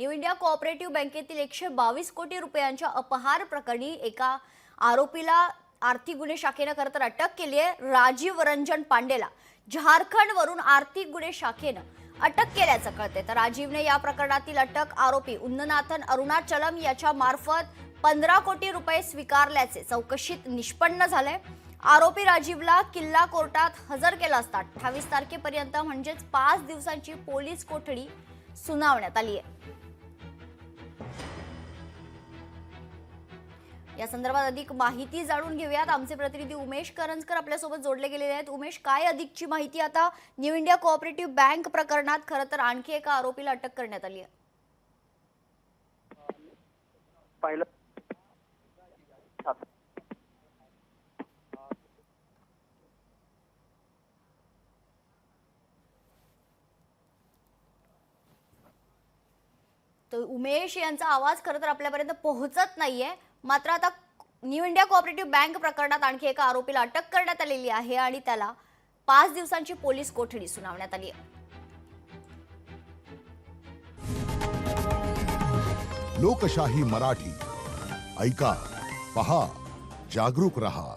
New India cooperative बँकेतील 122 कोटी रुपयांच्या अपहार प्रकरणी एका आरोपीला आर्थिक गुन्हे शाखेने खरं तर अटक केली आहे। राजीव रंजन पांडेला झारखंडवरून आर्थिक गुन्हे शाखेने अटक केल्याचं कळते। तर राजीवने या प्रकरणातील अटक आरोपी उन्ननाथन अरुणाचलम याच्या मार्फत 15 कोटी रुपये स्वीकारल्याचे चौकशीत निष्पन्न झाले। आरोपी राजीवला किल्ला कोर्टात हजर केला असता 28 तारखेपर्यंत म्हणजेच 5 दिवसांची पोलीस कोठडी सुनावण्यात आली आहे। या संदर्भात अधिक माहिती जाणून घेऊयात। आमचे प्रतिनिधी उमेश करंजकर आपल्या सोबत जोडले गेलेले आहेत। उमेश, काय अधिकची माहिती? आता न्यू इंडिया कोऑपरेटिव्ह बँक प्रकरणात खरं तर आणखी एका आरोपीला अटक करण्यात आली आहे। तो उमेश यांचा आवाज खरं तर आपल्यापर्यंत पोहोचत नाहीये। मात्र आता न्यू इंडिया कोऑपरेटिव्ह बँक प्रकरणात आणखी एका आरोपीला अटक करण्यात आलेली आहे आणि त्याला 5 दिवसांची पोलीस कोठडी सुनावण्यात आली आहे। लोकशाही मराठी ऐका, पहा, जागरूक रहा।